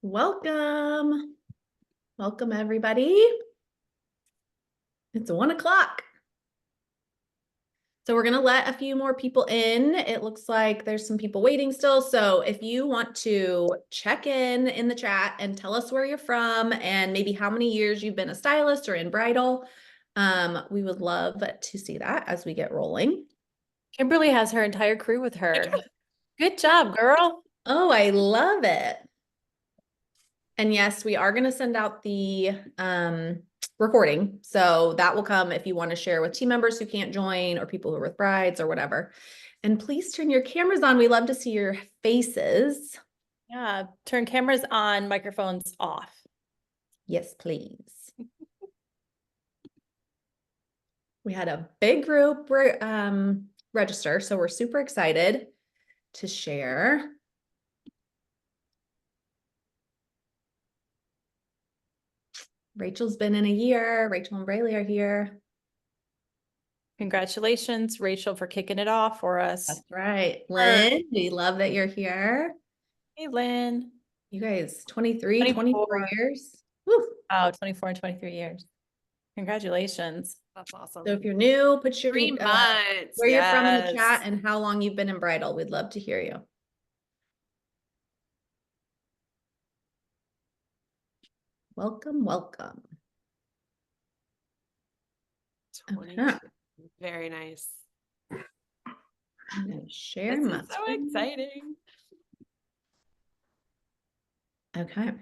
Welcome. Welcome, everybody. It's 1 o'clock. So we're going to let a few more people in. It looks like there's some people waiting still. So if you want to check in the chat and tell us where you're from and maybe how many years you've been a stylist or in bridal, we would love to see that as we get rolling. Kimberly has her entire crew with her. Good job, girl. Oh, I love it. And yes, we are going to send out the recording. So that will come if you want to share with team members who can't join or people who are with brides or whatever. And please turn your cameras on. We love to see your faces. Yeah, turn cameras on, microphones off. Yes, please. We had a big group register, so we're super excited to share. Rachel's been in a year. Rachel and Braylee are here. Congratulations, Rachel, for kicking it off for us. That's right. Lynn, we love that you're here. Hey, Lynn. You guys, 24 years. Woo. Oh, 24 and 23 years. Congratulations. That's awesome. So if you're new, put your 3 months. where you're from in the chat and how long you've been in bridal. We'd love to hear you. Welcome, welcome. 22. Okay. Very nice. I'm gonna share This my is so screen. exciting. Okay.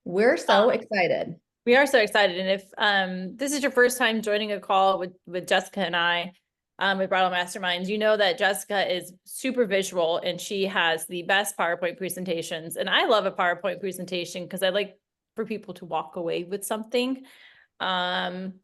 We're so excited. We are so excited. And if this is your first time joining a call with Jessica and I with Bridal Masterminds, you know that Jessica is super visual and she has the best PowerPoint presentations. And I love a PowerPoint presentation because I like for people to walk away with something. But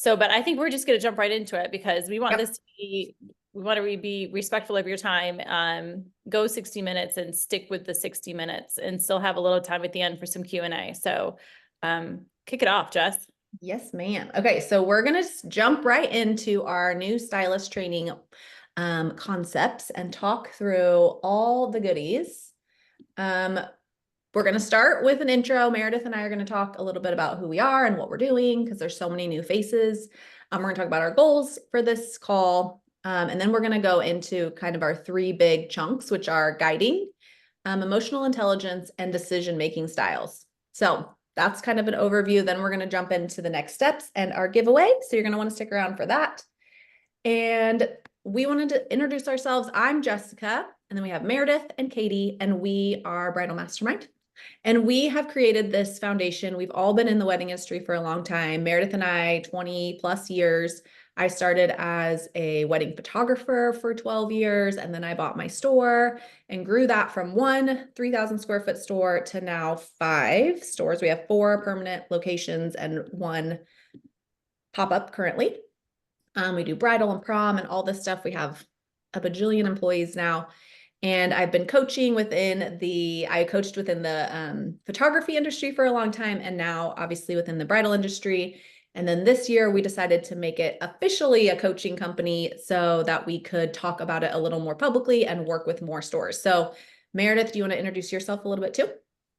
I think we're just going to jump right into it because we want this to be, we want to be respectful of your time. Go 60 minutes and stick with the 60 minutes and still have a little time at the end for some Q&A. So kick it off, Jess. Yes, ma'am. Okay, so we're gonna jump right into our new stylist training concepts and talk through all the goodies. We're going to start with an intro. Meredith and I are going to talk a little bit about who we are and what we're doing because there's so many new faces. We're going to talk about our goals for this call. And then we're going to go into kind of our 3 big chunks, which are guiding, emotional intelligence, and decision-making styles. So that's kind of an overview. Then we're going to jump into the next steps and our giveaway. So you're going to want to stick around for that. And we wanted to introduce ourselves. I'm Jessica, and then we have Meredith and Katie, and we are Bridal Mastermind. And we have created this foundation. We've all been in the wedding industry for a long time. Meredith and I, 20 plus years. I started as a wedding photographer for 12 years, and then I bought my store and grew that from 1 3,000 square foot store to now 5 stores. We have 4 permanent locations and 1 pop-up currently. We do bridal and prom and all this stuff. We have a bajillion employees now. And I've been coaching I coached within the photography industry for a long time, and now obviously within the bridal industry. And then this year we decided to make it officially a coaching company so that we could talk about it a little more publicly and work with more stores. So Meredith, do you want to introduce yourself a little bit too?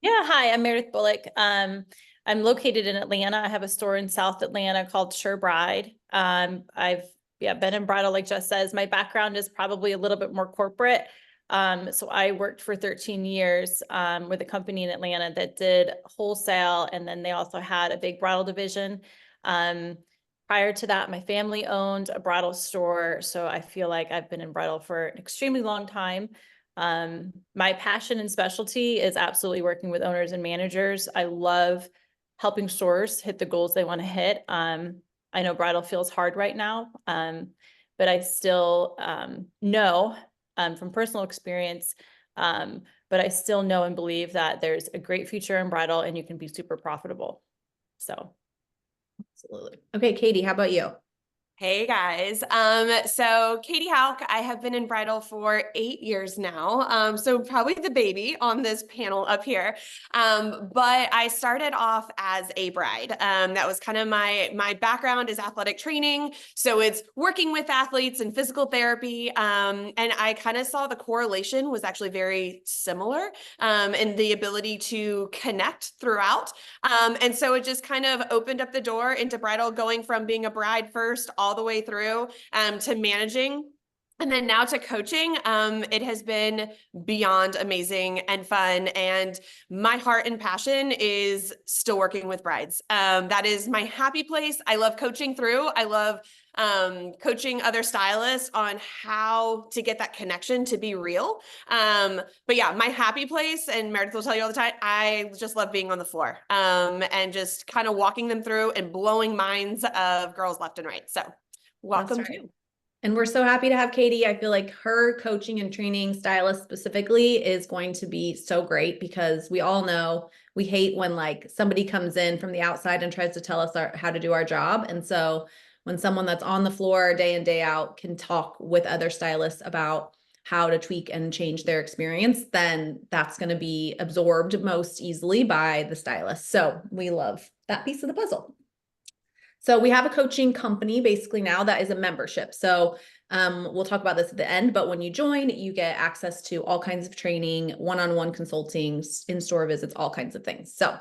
Yeah, hi, I'm Meredith Bullock. I'm located in Atlanta. I have a store in South Atlanta called Sure Bride. I've been in bridal, like Jess says. My background is probably a little bit more corporate. So I worked for 13 years with a company in Atlanta that did wholesale, and then they also had a big bridal division. Prior to that, my family owned a bridal store, so I feel like I've been in bridal for an extremely long time. My passion and specialty is absolutely working with owners and managers. I love helping stores hit the goals they want to hit. I know bridal feels hard right now, but I still know from personal experience, but I still know and believe that there's a great future in bridal and you can be super profitable. So. Absolutely. Okay, Katie, how about you? Hey guys. So Katie Hauk, I have been in bridal for 8 years now. So probably the baby on this panel up here. But I started off as a bride. That was kind of my background is athletic training. So it's working with athletes and physical therapy. And I kind of saw the correlation was actually very similar, in the ability to connect throughout. And so it just kind of opened up the door into bridal, going from being a bride first all the way through to managing. And then now to coaching. It has been beyond amazing and fun. And my heart and passion is still working with brides. That is my happy place. I love coaching through. I love coaching other stylists on how to get that connection to be real. But yeah, my happy place, and Meredith will tell you all the time, I just love being on the floor and just kind of walking them through and blowing minds of girls left and right. So welcome That's right. to. And we're so happy to have Katie. I feel like her coaching and training stylist specifically is going to be so great because we all know we hate when like somebody comes in from the outside and tries to tell us how to do our job. And so when someone that's on the floor day in, day out can talk with other stylists about how to tweak and change their experience, then that's going to be absorbed most easily by the stylist. So we love that piece of the puzzle. So we have a coaching company basically now that is a membership. So we'll talk about this at the end, but when you join, you get access to all kinds of training, one-on-one consulting, in-store visits, all kinds of things. So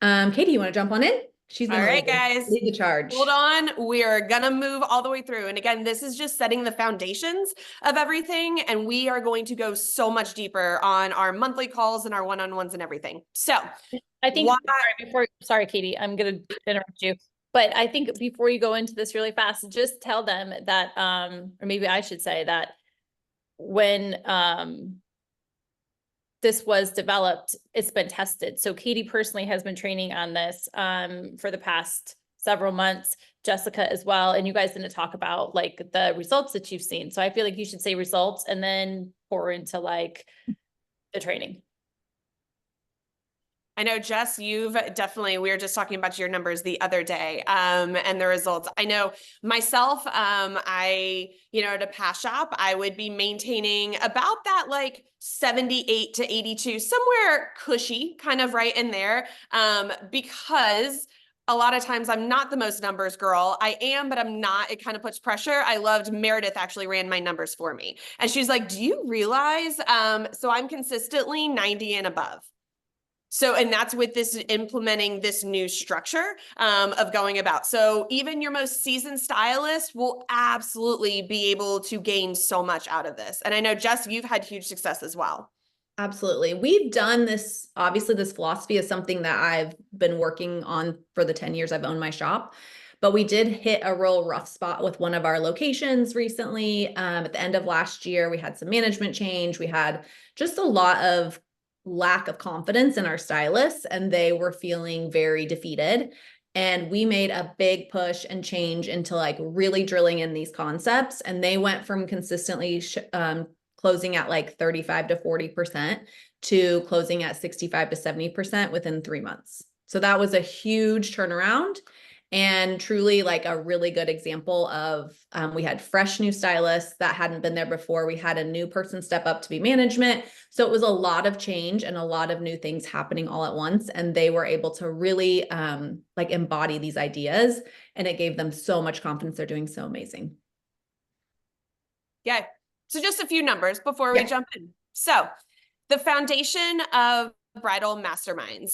Katie, you want to jump on in? She's All gonna right, guys. lead the charge. Hold on. We are going to move all the way through. And again, this is just setting the foundations of everything. And we are going to go so much deeper on our monthly calls and our one-on-ones and everything. So I think, sorry, Katie, I'm going to interrupt you. But I think before you go into this really fast, just tell them that, or maybe I should say that when this was developed, it's been tested. So Katie personally has been training on this for the past several months, Jessica as well. And you guys didn't talk about like the results that you've seen. So I feel like you should say results and then pour into like the training. I know, Jess, you've definitely, we were just talking about your numbers the other day and the results. I know myself, at a past shop, I would be maintaining about that like 78 to 82, somewhere cushy, kind of right in there, because a lot of times I'm not the most numbers girl. I am, but I'm not. It kind of puts pressure. I loved Meredith actually ran my numbers for me. And she's like, do you realize? So I'm consistently 90 and above. So, and that's with this implementing this new structure of going about. So even your most seasoned stylist will absolutely be able to gain so much out of this. And I know, Jess, you've had huge success as well. Absolutely. We've done this, obviously this philosophy is something that I've been working on for the 10 years I've owned my shop, but we did hit a real rough spot with one of our locations recently. At the end of last year, we had some management change. We had just a lot of lack of confidence in our stylists and they were feeling very defeated. And we made a big push and change into like really drilling in these concepts. And they went from consistently closing at like 35 to 40% to closing at 65 to 70% within 3 months. So that was a huge turnaround and truly like a really good example of we had fresh new stylists that hadn't been there before. We had a new person step up to be management. So it was a lot of change and a lot of new things happening all at once. And they were able to really like embody these ideas and it gave them so much confidence. They're doing so amazing. Yeah. So just a few numbers before we jump in. So the foundation of bridal masterminds.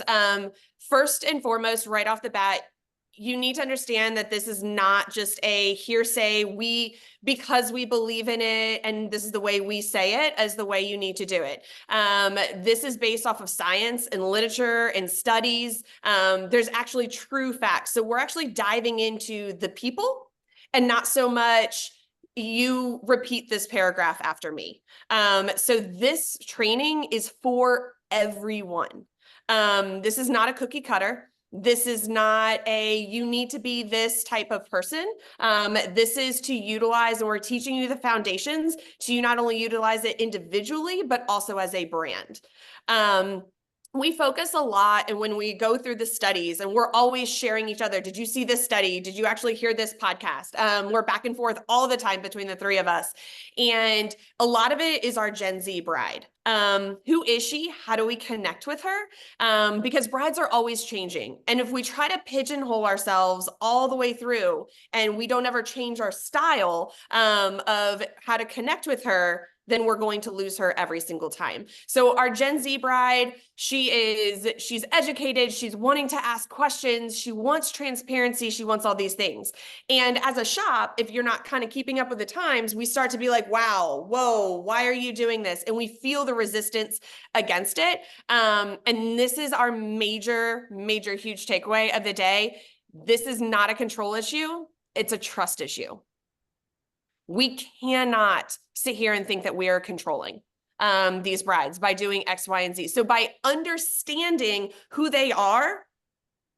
First and foremost, right off the bat, you need to understand that this is not just a hearsay. Because we believe in it and this is the way we say it as the way you need to do it. This is based off of science and literature and studies. There's actually true facts. So we're actually diving into the people and not so much you repeat this paragraph after me. So this training is for everyone. This is not a cookie cutter. This is not you need to be this type of person. This is to utilize, and we're teaching you the foundations to you not only utilize it individually, but also as a brand. we focus a lot, and when we go through the studies, and we're always sharing each other, did you see this study? Did you actually hear this podcast? We're back and forth all the time between the three of us. And a lot of it is our Gen Z bride. Who is she? How do we connect with her? Because brides are always changing. And if we try to pigeonhole ourselves all the way through and we don't ever change our style of how to connect with her, then we're going to lose her every single time. So our Gen Z bride, she's educated, she's wanting to ask questions, she wants transparency, she wants all these things. And as a shop, if you're not kind of keeping up with the times, we start to be like, wow, whoa, why are you doing this? And we feel the resistance against it. And this is our major, huge takeaway of the day. This is not a control issue, it's a trust issue. We cannot sit here and think that we are controlling these brides by doing X, Y, and Z. So by understanding who they are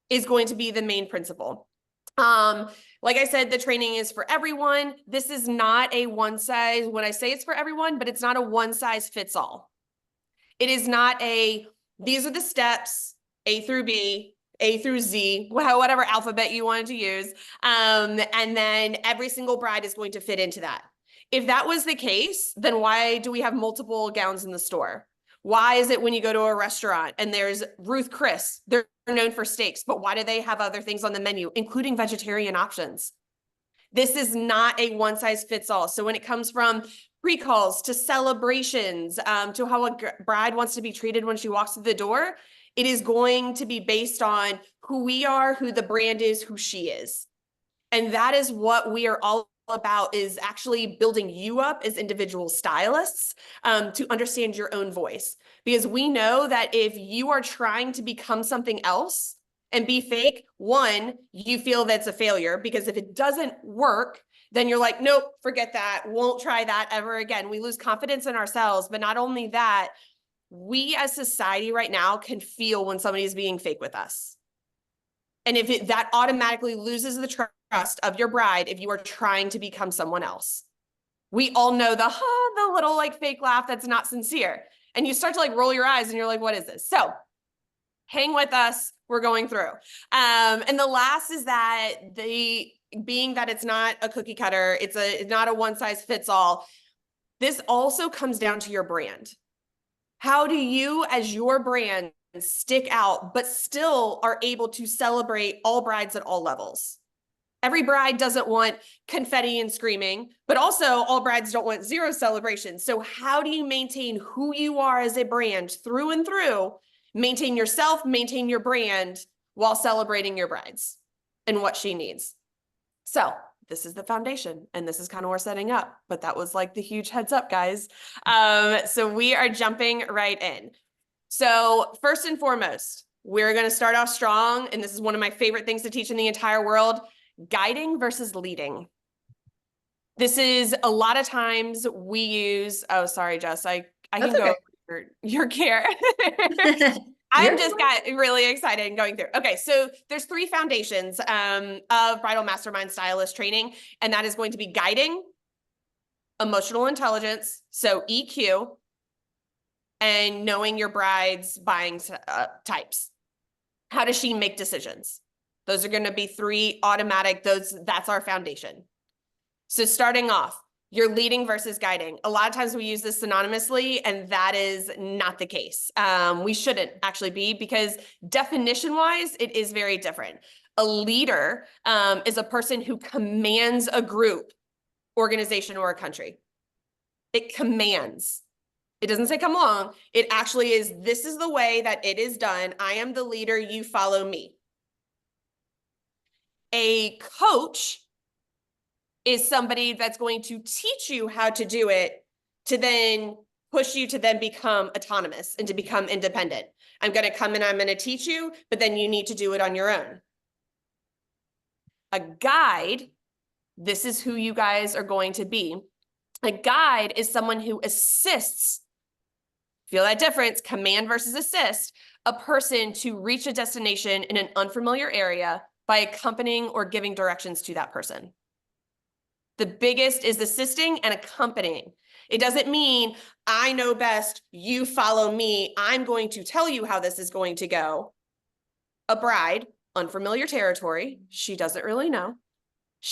is going to be the main principle. Like I said, the training is for everyone. This is not a one size, when I say it's for everyone, but it's not a one size fits all. It is not these are the steps, A through B, A through Z, whatever alphabet you wanted to use. And then every single bride is going to fit into that. If that was the case, then why do we have multiple gowns in the store? Why is it when you go to a restaurant and there's Ruth Chris, they're known for steaks, but why do they have other things on the menu, including vegetarian options? This is not a one size fits all. So when it comes from pre-calls to celebrations, to how a bride wants to be treated when she walks through the door, it is going to be based on who we are, who the brand is, who she is. And that is what we are all about, is actually building you up as individual stylists to understand your own voice. Because we know that if you are trying to become something else and be fake, one, you feel that's a failure, because if it doesn't work, then you're like, nope, forget that. Won't try that ever again. We lose confidence in ourselves. But not only that, we as society right now can feel when somebody is being fake with us. And if that automatically loses the trust of your bride, if you are trying to become someone else. We all know the little like fake laugh that's not sincere. And you start to like roll your eyes and you're like, what is this? So hang with us. We're going through. And the last is that being that it's not a cookie cutter, it's not a one size fits all. This also comes down to your brand. How do you, as your brand, stick out, but still are able to celebrate all brides at all levels? Every bride doesn't want confetti and screaming, but also all brides don't want zero celebration. So how do you maintain who you are as a brand through and through, maintain yourself, maintain your brand while celebrating your brides and what she needs? So this is the foundation, and this is kind of where we're setting up, but that was like the huge heads up, guys. So we are jumping right in. So first and foremost, we're going to start off strong. And this is one of my favorite things to teach in the entire world: guiding versus leading. This is a lot of times we use, oh, sorry, Jess, I can go over your care. I'm just got really excited and going through. Okay, so there's 3 foundations of Bridal Mastermind Stylist training, and that is going to be guiding, emotional intelligence, so EQ, and knowing your bride's buying types. How does she make decisions? Those are going to be 3 automatic. That's our foundation. So starting off, you're leading versus guiding. A lot of times we use this synonymously, and that is not the case. We shouldn't actually be, because definition-wise, it is very different. A leader is a person who commands a group, organization, or a country. It commands. It doesn't say come along. It actually is, this is the way that it is done. I am the leader, you follow me. A coach is somebody that's going to teach you how to do it, to then push you to then become autonomous and to become independent. I'm going to come and I'm going to teach you, but then you need to do it on your own. A guide, this is who you guys are going to be. A guide is someone who assists, feel that difference, command versus assist, a person to reach a destination in an unfamiliar area by accompanying or giving directions to that person. The biggest is assisting and accompanying. It doesn't mean I know best, you follow me, I'm going to tell you how this is going to go. A bride, unfamiliar territory, she doesn't really know.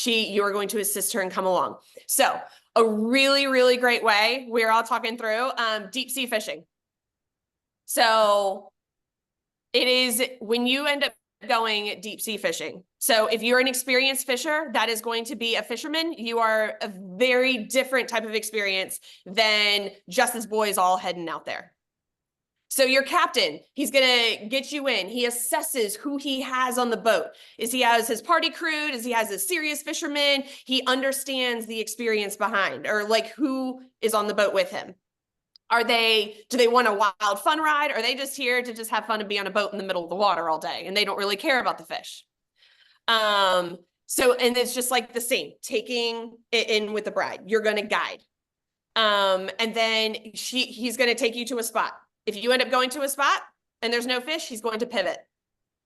You are going to assist her and come along. So a really, really great way, we're all talking through deep sea fishing. So it is when you end up going deep sea fishing. So if you're an experienced fisher, that is going to be a fisherman. You are a very different type of experience than just as boys all heading out there. So your captain, he's going to get you in. He assesses who he has on the boat. Is he has his party crew? Does he has a serious fisherman? He understands the experience behind, or like who is on the boat with him. Do they want a wild fun ride? Or are they just here to just have fun and be on a boat in the middle of the water all day and they don't really care about the fish? And it's just like the same, taking it in with the bride. You're going to guide. And then he's going to take you to a spot. If you end up going to a spot and there's no fish, he's going to pivot.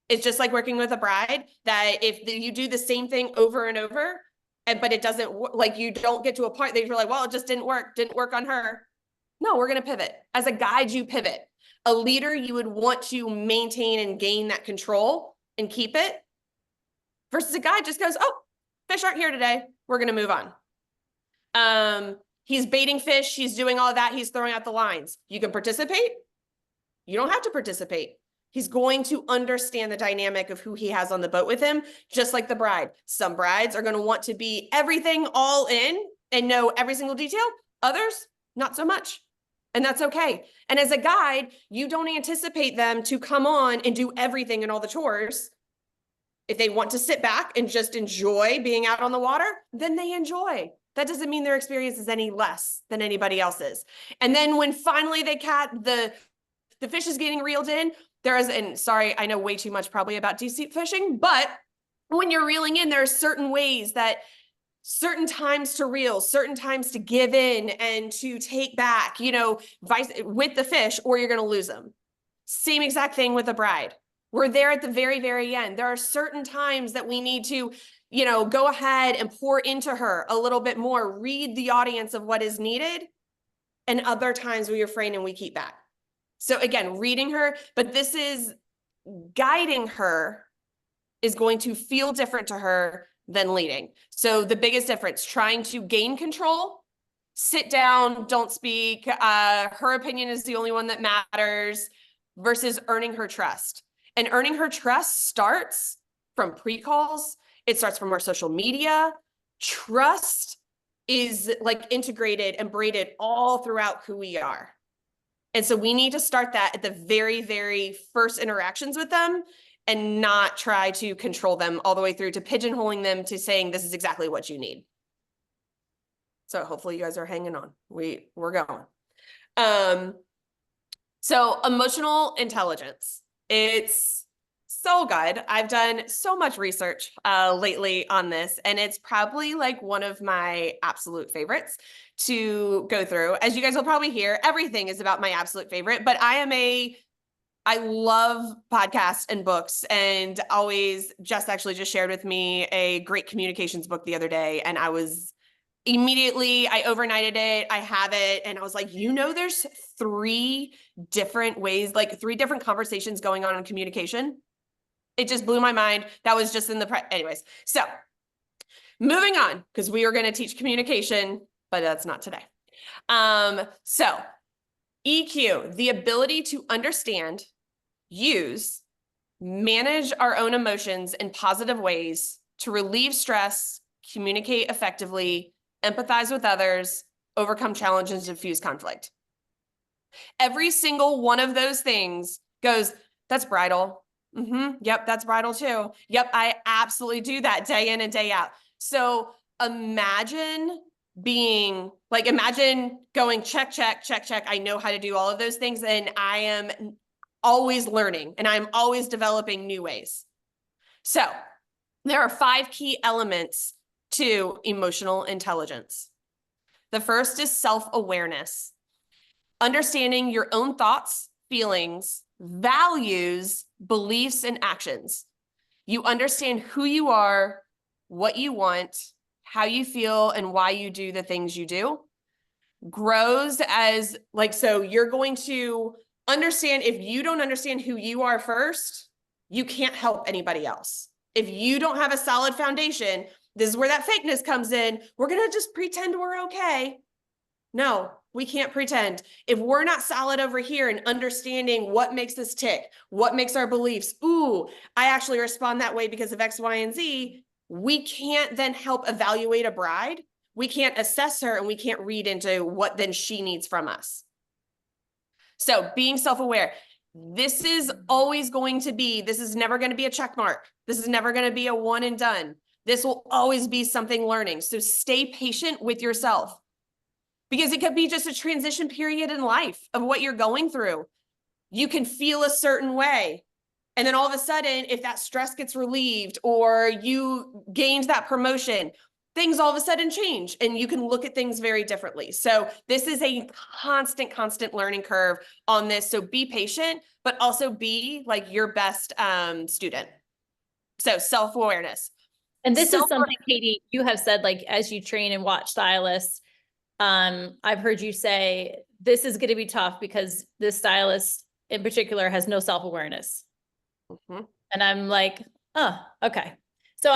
It's just like working with a bride, that if you do the same thing over and over, but it doesn't, like you don't get to a point that you're like, well, it just didn't work on her. No, we're going to pivot. As a guide, you pivot. A leader, you would want to maintain and gain that control and keep it. Versus a guide just goes, oh, fish aren't here today. We're going to move on. He's baiting fish. He's doing all of that. He's throwing out the lines. You can participate. You don't have to participate. He's going to understand the dynamic of who he has on the boat with him, just like the bride. Some brides are going to want to be everything all in and know every single detail. Others, not so much. And that's okay. And as a guide, you don't anticipate them to come on and do everything and all the chores. If they want to sit back and just enjoy being out on the water, then they enjoy. That doesn't mean their experience is any less than anybody else's. And then when finally the fish is getting reeled in, and sorry, I know way too much probably about deep sea fishing, but when you're reeling in, there are certain ways that certain times to reel, certain times to give in and to take back, with the fish, or you're going to lose them. Same exact thing with the bride. We're there at the very, very end. There are certain times that we need to, go ahead and pour into her a little bit more, read the audience of what is needed, and other times we refrain and we keep back. So again, reading her, but this is guiding her is going to feel different to her than leading. So the biggest difference, trying to gain control, sit down, don't speak. Her opinion is the only one that matters, versus earning her trust. And earning her trust starts from pre-calls. It starts from our social media. Trust is like integrated and braided all throughout who we are. And so we need to start that at the very, very first interactions with them, and not try to control them all the way through to pigeonholing them to saying, this is exactly what you need. So hopefully you guys are hanging on. We're going. So emotional intelligence. It's so good. I've done so much research lately on this, and it's probably like one of my absolute favorites to go through. As you guys will probably hear, everything is about my absolute favorite, but I love podcasts and books, and Jess actually just shared with me a great communications book the other day, and I overnighted it. I have it. And I was like, there's 3 different ways, like 3 different conversations going on in communication. It just blew my mind. That was just anyways. So moving on, because we are going to teach communication, but that's not today. So EQ, the ability to understand, use, manage our own emotions in positive ways to relieve stress, communicate effectively, empathize with others, overcome challenges, and diffuse conflict. Every single one of those things goes, that's bridal. Yep, that's bridal too. Yep, I absolutely do that day in and day out. So imagine going check, check, check, check. I know how to do all of those things, and I am always learning, and I'm always developing new ways. So there are 5 key elements to emotional intelligence. The first is self-awareness. Understanding your own thoughts, feelings, values, beliefs, and actions. You understand who you are, what you want, how you feel and why you do the things you do grows as like, so you're going to understand, if you don't understand who you are first, you can't help anybody else. If you don't have a solid foundation, this is where that fakeness comes in. We're going to just pretend we're okay. No, we can't pretend. If we're not solid over here and understanding what makes us tick, what makes our beliefs, ooh, I actually respond that way because of X, Y, and Z, we can't then help evaluate a bride. We can't assess her and we can't read into what then she needs from us. So being self-aware, this is always going to be, this is never going to be a check mark. This is never going to be a one and done. This will always be something learning. So stay patient with yourself, because it could be just a transition period in life of what you're going through. You can feel a certain way. And then all of a sudden, if that stress gets relieved or you gained that promotion, things all of a sudden change and you can look at things very differently. So this is a constant learning curve on this. So be patient, but also be like your best student. So self-awareness. And this is something, Katie, you have said, like, as you train and watch stylists, I've heard you say, this is going to be tough because this stylist in particular has no self-awareness. Mm-hmm. And I'm like, oh, okay. So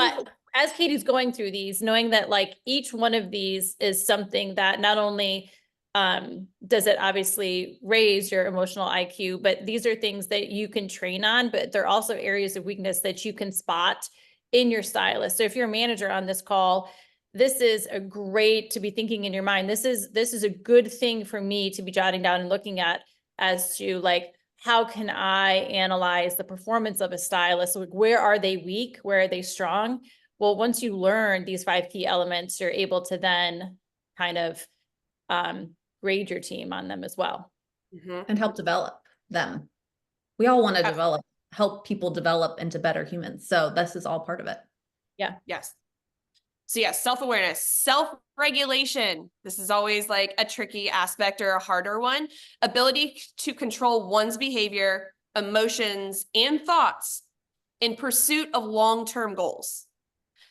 as Katie's going through these, knowing that like each one of these is something that not only does it obviously raise your emotional IQ, but these are things that you can train on, but they're also areas of weakness that you can spot in your stylist. So if you're a manager on this call, this is a great to be thinking in your mind. This is a good thing for me to be jotting down and looking at as to like, how can I analyze the performance of a stylist? Like, where are they weak? Where are they strong? Well, once you learn these 5 key elements, you're able to then kind of grade your team on them as well. Mm-hmm. And help develop them. We all want to help people develop into better humans. So this is all part of it. Yeah. Yes. So yeah, self-awareness, self-regulation. This is always like a tricky aspect or a harder one. Ability to control one's behavior, emotions, and thoughts in pursuit of long-term goals.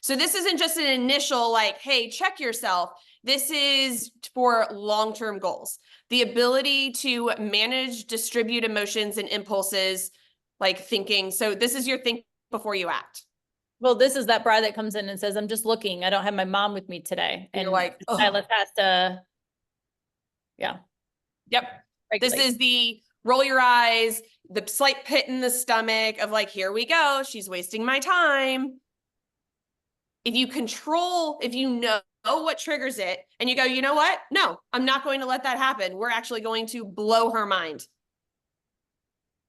So this isn't just an initial like, hey, check yourself. This is for long-term goals. The ability to manage, distribute emotions and impulses, like thinking. So this is your think before you act. Well, this is that bride that comes in and says, I'm just looking. I don't have my mom with me today. And you're like, the stylist has to, yeah. Yep. Regulate. This is the roll your eyes, the slight pit in the stomach of like, here we go. She's wasting my time. If you control, if you know what triggers it and you go, you know what? No, I'm not going to let that happen. We're actually going to blow her mind.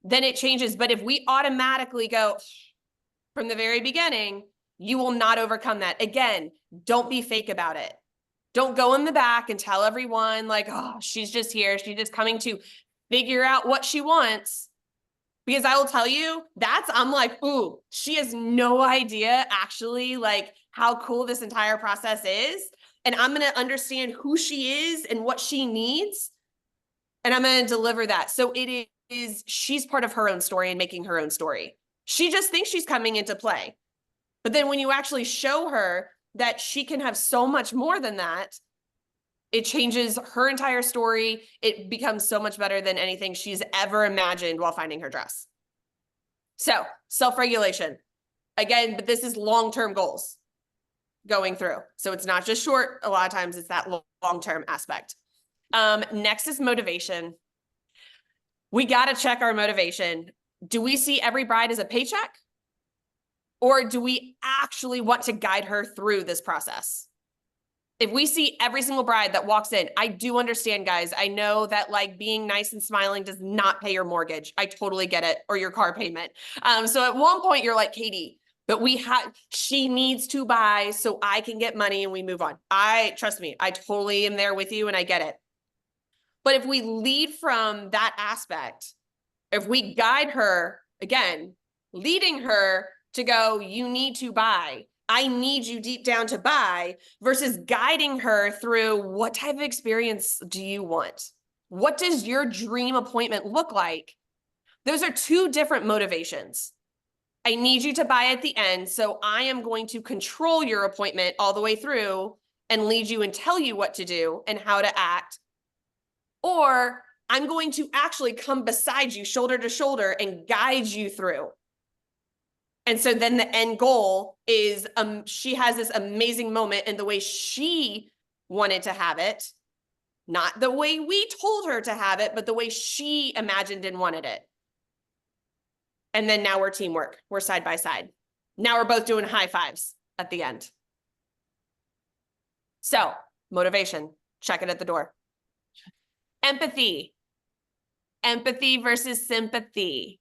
Then it changes. But if we automatically go from the very beginning, you will not overcome that. Again, don't be fake about it. Don't go in the back and tell everyone like, oh, she's just here. She's just coming to figure out what she wants. Because I will tell you, I'm like, ooh, she has no idea actually like how cool this entire process is. And I'm going to understand who she is and what she needs. And I'm going to deliver that. So it is, she's part of her own story and making her own story. She just thinks she's coming into play. But then when you actually show her that she can have so much more than that, it changes her entire story. It becomes so much better than anything she's ever imagined while finding her dress. So self-regulation, again, but this is long-term goals going through. So it's not just short. A lot of times it's that long-term aspect. Next is motivation. We got to check our motivation. Do we see every bride as a paycheck? Or do we actually want to guide her through this process? If we see every single bride that walks in, I do understand, guys. I know that like being nice and smiling does not pay your mortgage. I totally get it, or your car payment. So at one point you're like, Katie, but she needs to buy so I can get money and we move on. Trust me, I totally am there with you and I get it. But if we lead from that aspect, if we guide her, again, leading her to go, you need to buy, I need you deep down to buy, versus guiding her through what type of experience do you want? What does your dream appointment look like? Those are two different motivations. I need you to buy at the end. So I am going to control your appointment all the way through and lead you and tell you what to do and how to act. Or I'm going to actually come beside you shoulder to shoulder and guide you through. And so then the end goal is she has this amazing moment in the way she wanted to have it, not the way we told her to have it, but the way she imagined and wanted it. And then now we're teamwork. We're side by side. Now we're both doing high fives at the end. So motivation, check it at the door. Empathy. Empathy versus sympathy.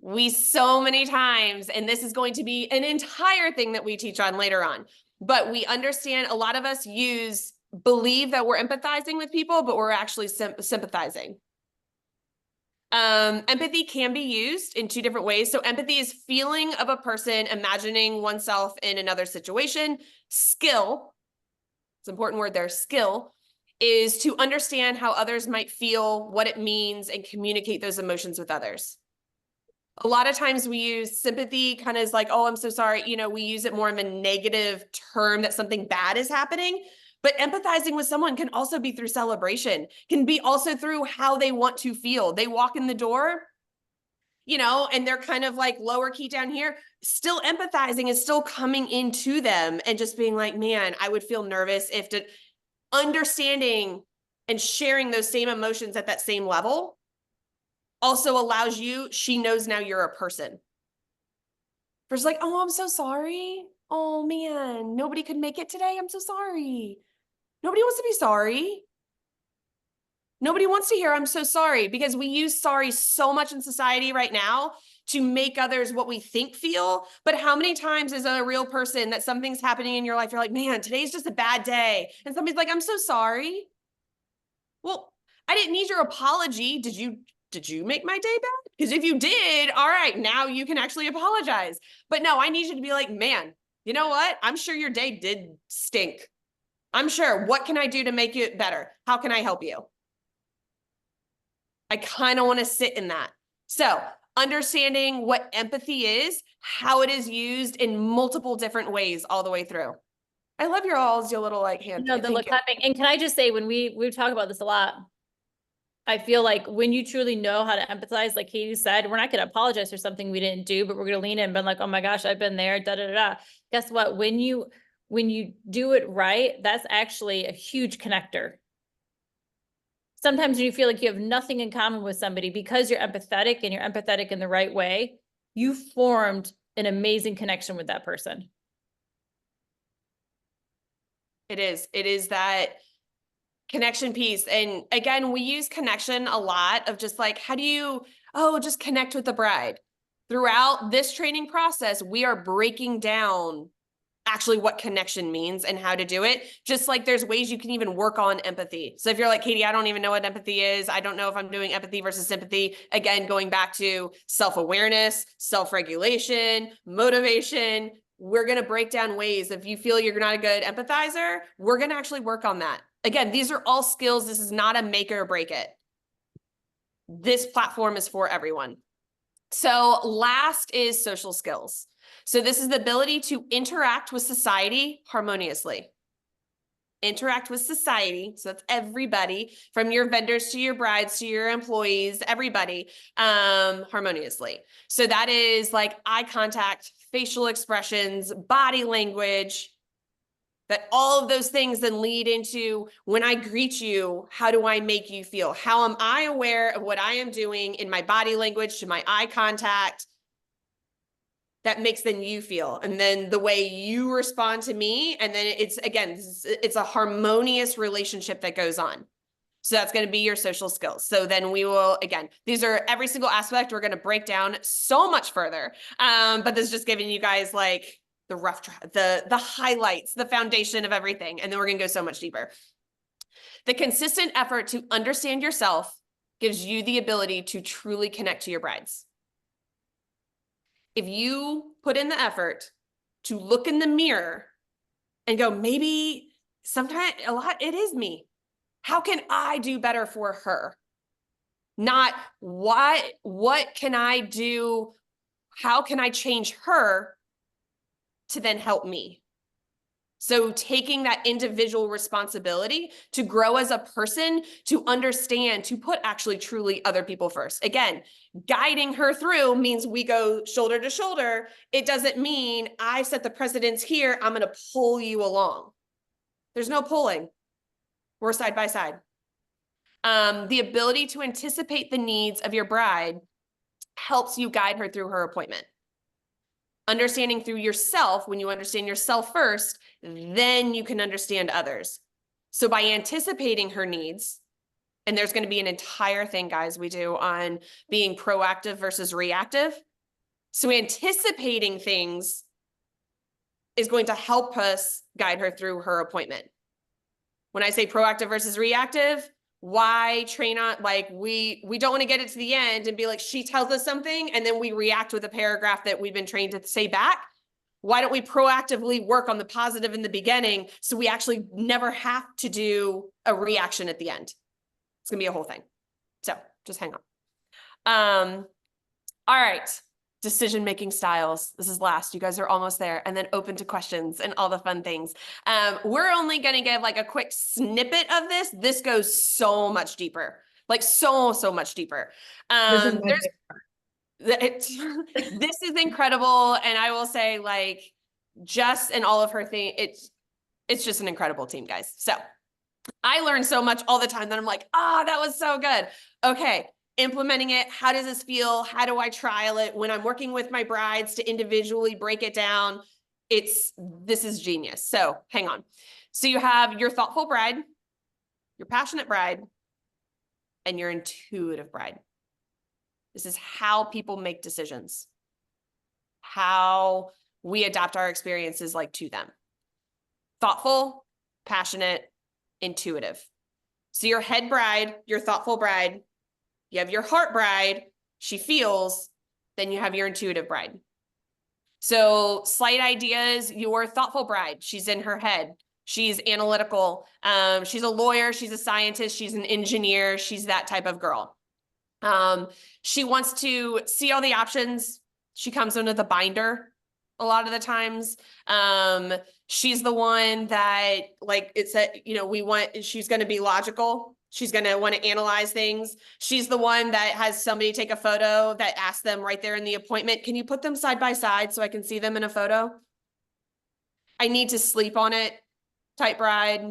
We so many times, and this is going to be an entire thing that we teach on later on, but we understand a lot of us believe that we're empathizing with people, but we're actually sympathizing. Empathy can be used in two different ways. So empathy is feeling of a person, imagining oneself in another situation. Skill, it's an important word there, skill, is to understand how others might feel, what it means, and communicate those emotions with others. A lot of times we use sympathy kind of as like, oh, I'm so sorry. You know, we use it more of a negative term that something bad is happening. But empathizing with someone can also be through celebration, can be also through how they want to feel. They walk in the door, you know, and they're kind of like lower key down here. Still empathizing is still coming into them and just being like, man, I would feel nervous if understanding and sharing those same emotions at that same level also allows you, she knows now you're a person. Versus like, oh, I'm so sorry. Oh man, nobody could make it today. I'm so sorry. Nobody wants to be sorry. Nobody wants to hear I'm so sorry, because we use sorry so much in society right now to make others what we think feel. But how many times is a real person that something's happening in your life, you're like, man, today's just a bad day. And somebody's like, I'm so sorry. Well, I didn't need your apology. Did you make my day bad? Because if you did, all right, now you can actually apologize. But no, I need you to be like, man, you know what? I'm sure your day did stink. I'm sure. What can I do to make it better? How can I help you? I kind of want to sit in that. So understanding what empathy is, how it is used in multiple different ways all the way through. I love your little like hand. No, the clapping. And can I just say, when we talk about this a lot, I feel like when you truly know how to empathize, like Katie said, we're not going to apologize for something we didn't do, but we're going to lean in and be like, oh my gosh, I've been there, da, da, da, da. Guess what? When you do it right, that's actually a huge connector. Sometimes when you feel like you have nothing in common with somebody, because you're empathetic and you're empathetic in the right way, you formed an amazing connection with that person. It is that connection piece. And again, we use connection a lot of just like, how do you, just connect with the bride. Throughout this training process, we are breaking down actually what connection means and how to do it. Just like there's ways you can even work on empathy. So if you're like, Katie, I don't even know what empathy is. I don't know if I'm doing empathy versus sympathy. Again, going back to self-awareness, self-regulation, motivation, we're going to break down ways. If you feel you're not a good empathizer, we're going to actually work on that. Again, these are all skills. This is not a make it or break it. This platform is for everyone. So last is social skills. So this is the ability to interact with society harmoniously. Interact with society. So that's everybody, from your vendors to your brides to your employees, everybody, harmoniously. So that is like eye contact, facial expressions, body language, that all of those things then lead into, when I greet you, how do I make you feel? How am I aware of what I am doing in my body language to my eye contact that makes then you feel? And then the way you respond to me. And then it's a harmonious relationship that goes on. So that's going to be your social skills. So then we will, again, these are every single aspect we're going to break down so much further. But this is just giving you guys like the rough, the highlights, the foundation of everything. And then we're going to go so much deeper. The consistent effort to understand yourself gives you the ability to truly connect to your brides. If you put in the effort to look in the mirror and go, maybe sometimes a lot, it is me. How can I do better for her? Not what can I do? How can I change her to then help me? So taking that individual responsibility to grow as a person, to understand, to put actually truly other people first. Again, guiding her through means we go shoulder to shoulder. It doesn't mean I set the precedence here, I'm going to pull you along. There's no pulling. We're side by side. The ability to anticipate the needs of your bride helps you guide her through her appointment. Understanding through yourself, when you understand yourself first, then you can understand others. So by anticipating her needs, and there's going to be an entire thing, guys, we do on being proactive versus reactive. So anticipating things is going to help us guide her through her appointment. When I say proactive versus reactive, why train on, like, we don't want to get it to the end and be like, she tells us something and then we react with a paragraph that we've been trained to say back. Why don't we proactively work on the positive in the beginning so we actually never have to do a reaction at the end? It's gonna be a whole thing. So just hang on. All right. Decision-making styles. This is last. You guys are almost there. And then open to questions and all the fun things. We're only going to give like a quick snippet of this. This goes so much deeper, like so much deeper. This is my favorite. This is incredible. And I will say, like, Jess and all of her thing, it's just an incredible team, guys. So I learn so much all the time that I'm like, that was so good. Okay. Implementing it. How does this feel? How do I trial it? When I'm working with my brides to individually break it down, this is genius. So hang on. So you have your thoughtful bride, your passionate bride, and your intuitive bride. This is how people make decisions, how we adapt our experiences like to them. Thoughtful, passionate, intuitive. So your head bride, your thoughtful bride, you have your heart bride, she feels, then you have your intuitive bride. So slight ideas, your thoughtful bride, she's in her head. She's analytical. She's a lawyer. She's a scientist. She's an engineer. She's that type of girl. She wants to see all the options. She comes in with a binder a lot of the times. She's the one that, like it said, she's going to be logical. She's going to want to analyze things. She's the one that has somebody take a photo that asks them right there in the appointment, can you put them side by side so I can see them in a photo? I need to sleep on it type bride.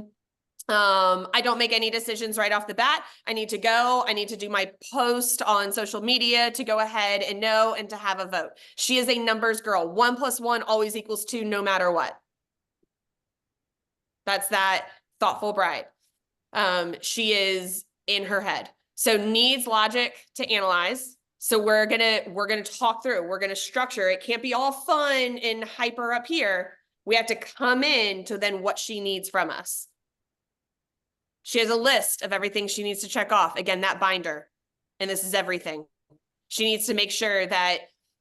I don't make any decisions right off the bat. I need to go. I need to do my post on social media to go ahead and know and to have a vote. She is a numbers girl. 1 + 1 always equals 2 no matter what. That's that thoughtful bride. She is in her head. So needs logic to analyze. So we're gonna talk through, we're gonna structure. It can't be all fun and hyper up here. We have to come in to then what she needs from us. She has a list of everything she needs to check off. Again, that binder. And this is everything. She needs to make sure that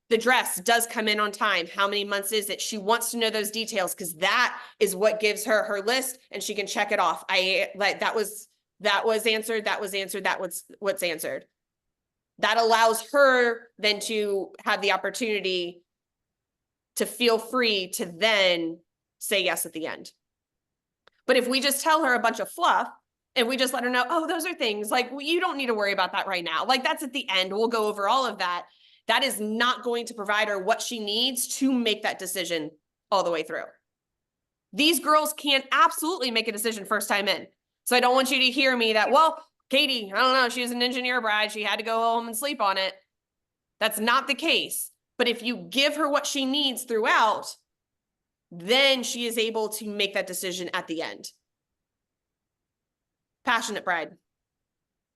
the dress does come in on time. How many months is it? She wants to know those details because that is what gives her her list and she can check it off. That was answered. That was answered. That was what's answered. That allows her then to have the opportunity to feel free to then say yes at the end. But if we just tell her a bunch of fluff and we just let her know, oh, those are things like, you don't need to worry about that right now. Like that's at the end. We'll go over all of that. That is not going to provide her what she needs to make that decision all the way through. These girls can absolutely make a decision first time in. So I don't want you to hear me that, well, Katie, I don't know, she was an engineer bride. She had to go home and sleep on it. That's not the case. But if you give her what she needs throughout, then she is able to make that decision at the end. Passionate bride.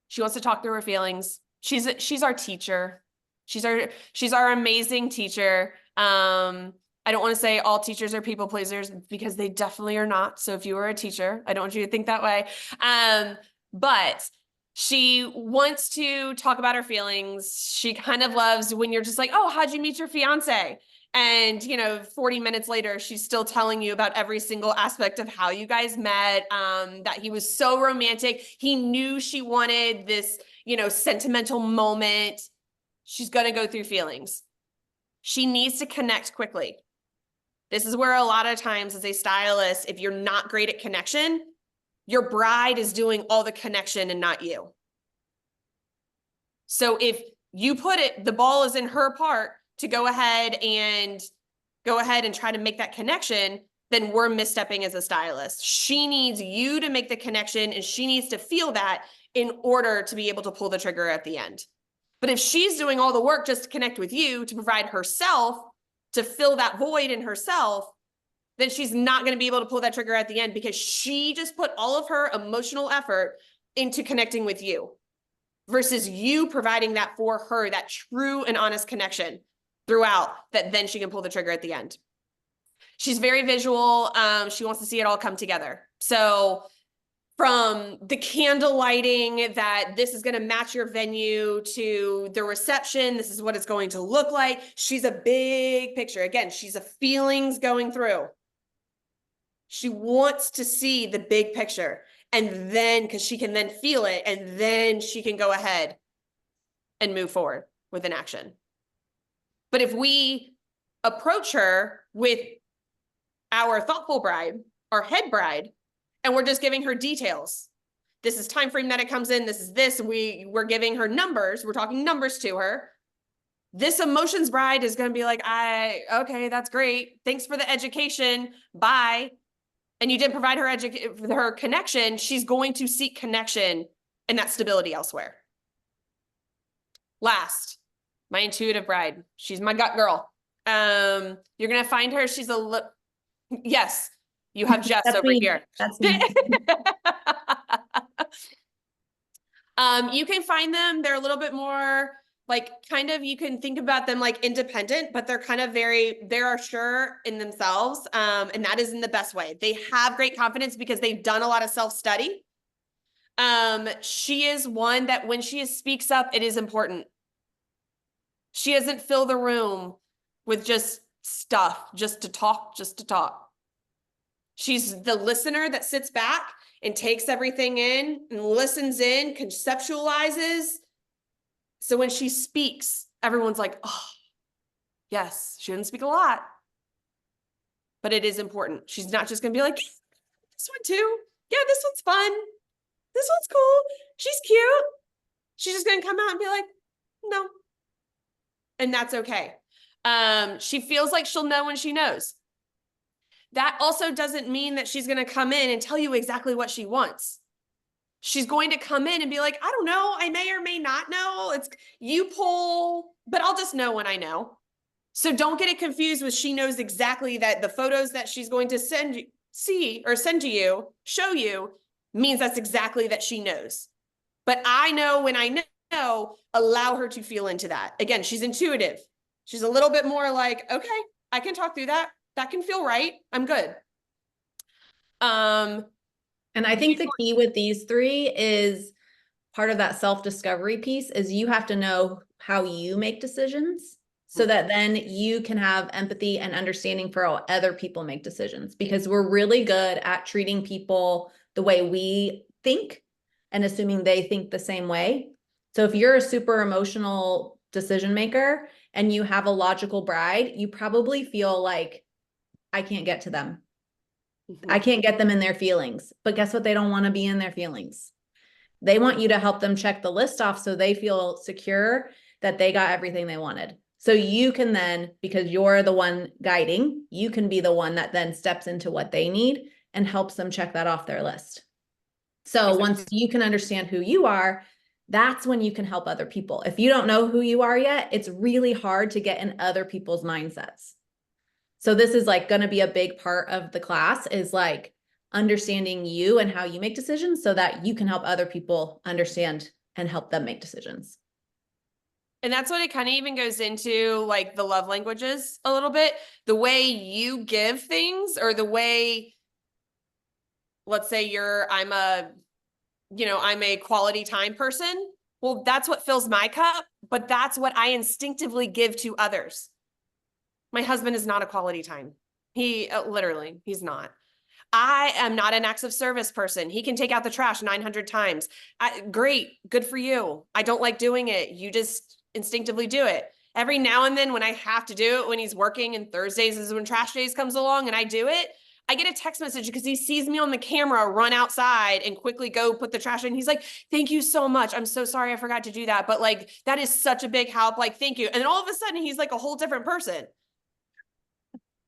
She wants to talk through her feelings. She's our teacher. She's our amazing teacher. I don't want to say all teachers are people pleasers because they definitely are not. So if you are a teacher, I don't want you to think that way. But she wants to talk about her feelings. She kind of loves when you're just like, oh, how'd you meet your fiance? And, 40 minutes later, she's still telling you about every single aspect of how you guys met, that he was so romantic. He knew she wanted this, sentimental moment. She's going to go through feelings. She needs to connect quickly. This is where a lot of times as a stylist, if you're not great at connection, your bride is doing all the connection and not you. So if you put it, the ball is in her part to go ahead and try to make that connection, then we're misstepping as a stylist. She needs you to make the connection and she needs to feel that in order to be able to pull the trigger at the end. But if she's doing all the work just to connect with you, to provide herself, to fill that void in herself, then she's not going to be able to pull that trigger at the end because she just put all of her emotional effort into connecting with you versus you providing that for her, that true and honest connection throughout, that then she can pull the trigger at the end. She's very visual. She wants to see it all come together. So from the candle lighting, that this is going to match your venue, to the reception, this is what it's going to look like. She's a big picture. Again, she's a feelings going through. She wants to see the big picture. And then, because she can then feel it, and then she can go ahead and move forward with an action. But if we approach her with our thoughtful bride, our head bride, and we're just giving her details, this is time frame that it comes in, this is this, we're giving her numbers, we're talking numbers to her. This emotions bride is going to be like, okay, that's great. Thanks for the education. Bye. And you didn't provide her connection. She's going to seek connection and that stability elsewhere. Last, my intuitive bride. She's my gut girl. You're going to find her. She's yes, you have Jess That's over me. here. That's me. You can find them. They're a little bit more like, kind of, you can think about them like independent, but they're kind of they're sure in themselves. And that is in the best way. They have great confidence because they've done a lot of self-study. She is one that when she speaks up, it is important. She doesn't fill the room with just stuff, just to talk. She's the listener that sits back and takes everything in and listens in, conceptualizes. So when she speaks, everyone's like, oh, yes, she doesn't speak a lot, but it is important. She's not just going to be like, this one too. Yeah, this one's fun. This one's cool. She's cute. She's just going to come out and be like, no. And that's okay. She feels like she'll know when she knows. That also doesn't mean that she's going to come in and tell you exactly what she wants. She's going to come in and be like, I don't know. I may or may not know. It's you pull, but I'll just know when I know. So don't get it confused with she knows exactly that the photos that she's going to send to you, show you, means that's exactly that she knows. But I know when I know, allow her to feel into that. Again, she's intuitive. She's a little bit more like, okay, I can talk through that. That can feel right. I'm good. And I think the key with these three is part of that self-discovery piece is you have to know how you make decisions so that then you can have empathy and understanding for how other people make decisions, because we're really good at treating people the way we think and assuming they think the same way. So if you're a super emotional decision maker and you have a logical bride, you probably feel like, I can't get to them. I can't get them in their feelings. But guess what? They don't want to be in their feelings. They want you to help them check the list off so they feel secure that they got everything they wanted. So you can then, because you're the one guiding, you can be the one that then steps into what they need and helps them check that off their list. So once you can understand who you are, that's when you can help other people. If you don't know who you are yet, it's really hard to get in other people's mindsets. So this is like going to be a big part of the class, is like understanding you and how you make decisions so that you can help other people understand and help them make decisions. And that's what it kind of even goes into, like the love languages a little bit, the way you give things, or the way, let's say I'm a quality time person. Well, that's what fills my cup, but that's what I instinctively give to others. My husband is not a quality time. He's not. I am not an acts of service person. He can take out the trash 900 times. Great. Good for you. I don't like doing it. You just instinctively do it. every now and then when I have to do it, when he's working, and Thursdays is when trash days comes along and I do it, I get a text message because he sees me on the camera run outside and quickly go put the trash in. He's like, thank you so much. I'm so sorry I forgot to do that. But like, that is such a big help. Like, thank you. And then all of a sudden he's like a whole different person.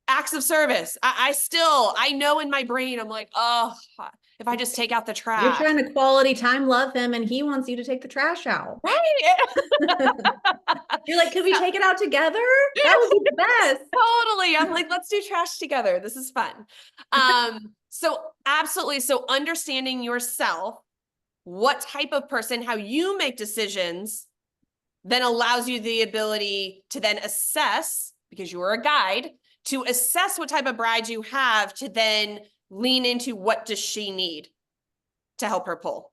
Acts of service. I know in my brain, I'm like, oh, if I just take out the You're trash. trying to quality time love him and he wants you to take the trash out. Right. You're like, could we take it out together? That would be the best. Totally. I'm like, let's do trash together. This is fun. So absolutely. So understanding yourself, what type of person, how you make decisions, then allows you the ability to then assess, because you're a guide, to assess what type of bride you have, to then lean into what does she need to help her pull.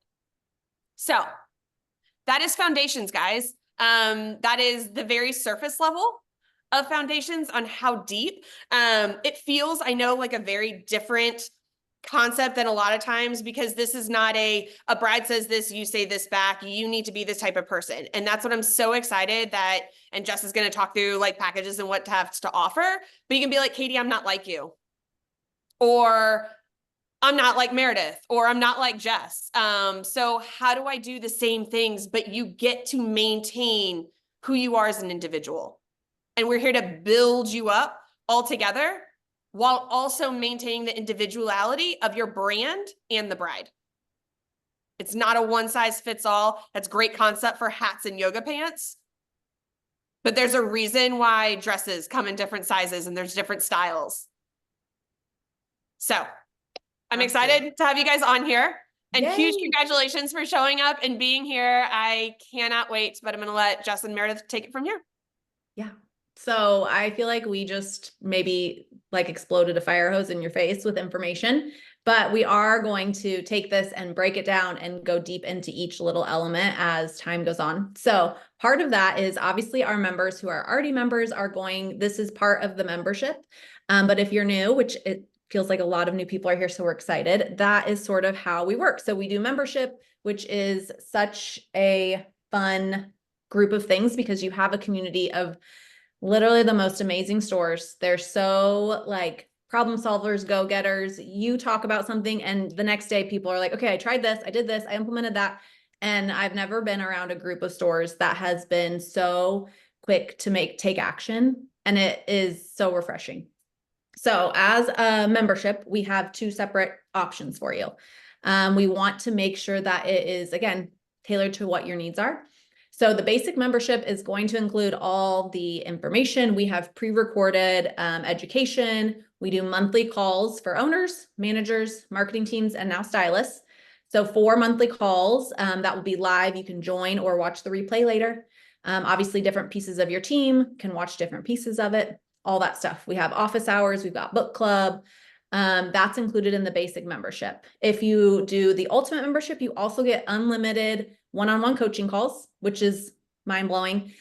So that is foundations, guys. That is the very surface level of foundations on how deep. It feels, I know, like a very different concept than a lot of times, because this is not a bride says this, you say this back, you need to be this type of person. And that's what I'm so excited that, and Jess is going to talk through like packages and what to have to offer, but you can be like, Katie, I'm not like you, or I'm not like Meredith, or I'm not like Jess. So how do I do the same things, but you get to maintain who you are as an individual? And we're here to build you up all together, while also maintaining the individuality of your brand and the bride. It's not a one size fits all. That's a great concept for hats and yoga pants. But there's a reason why dresses come in different sizes and there's different styles. So I'm excited to have you guys on here. And Yay. Huge congratulations for showing up and being here. I cannot wait, but I'm going to let Jess and Meredith take it from here. Yeah. So I feel like we just maybe like exploded a fire hose in your face with information, but we are going to take this and break it down and go deep into each little element as time goes on. So part of that is obviously our members who are already members are going, this is part of the membership. But if you're new, which it feels like a lot of new people are here, so we're excited, that is sort of how we work. So we do membership, which is such a fun group of things because you have a community of literally the most amazing stores. They're so like problem solvers, go-getters. You talk about something and the next day people are like, okay, I tried this, I did this, I implemented that. And I've never been around a group of stores that has been so quick to take action. And it is so refreshing. So as a membership, we have two separate options for you. We want to make sure that it is, again, tailored to what your needs are. So the basic membership is going to include all the information. We have pre-recorded education. We do monthly calls for owners, managers, marketing teams, and now stylists. So 4 monthly calls that will be live. You can join or watch the replay later. Obviously, different pieces of your team can watch different pieces of it, all that stuff. We have office hours. We've got book club. That's included in the basic membership. If you do the ultimate membership, you also get unlimited one-on-one coaching calls, which is mind-blowing.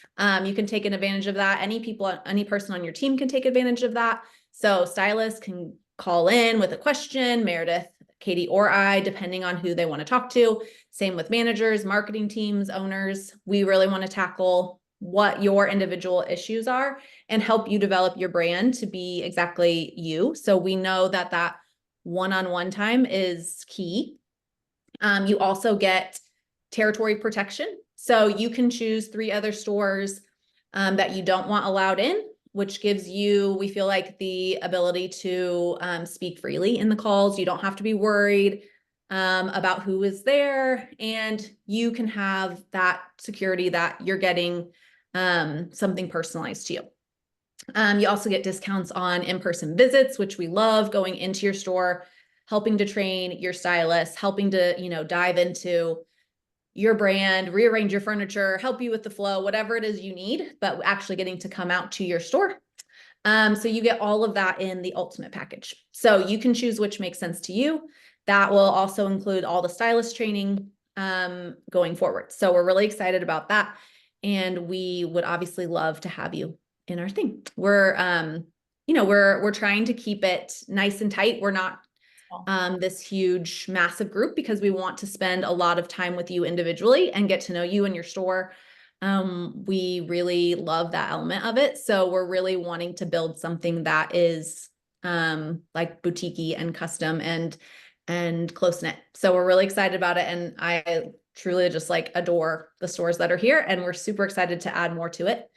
You can take advantage of that. Any person on your team can take advantage of that. So stylists can call in with a question, Meredith, Katie, or I, depending on who they want to talk to. Same with managers, marketing teams, owners. We really want to tackle what your individual issues are and help you develop your brand to be exactly you. So we know that that one-on-one time is key. You also get territory protection. So you can choose 3 other stores that you don't want allowed in, which gives you, we feel like, the ability to speak freely in the calls. You don't have to be worried about who is there, and you can have that security that you're getting something personalized to you. You also get discounts on in-person visits, which we love, going into your store, helping to train your stylist, helping to, dive into your brand, rearrange your furniture, help you with the flow, whatever it is you need, but actually getting to come out to your store. So you get all of that in the ultimate package. So you can choose which makes sense to you. That will also include all the stylist training going forward. So we're really excited about that. And we would obviously love to have you in our thing. We're trying to keep it nice and tight. We're not this huge, massive group because we want to spend a lot of time with you individually and get to know you and your store. We really love that element of it. So we're really wanting to build something that is like boutique-y and custom and close knit. So we're really excited about it. And I truly just like adore the stores that are here, and we're super excited to add more to it.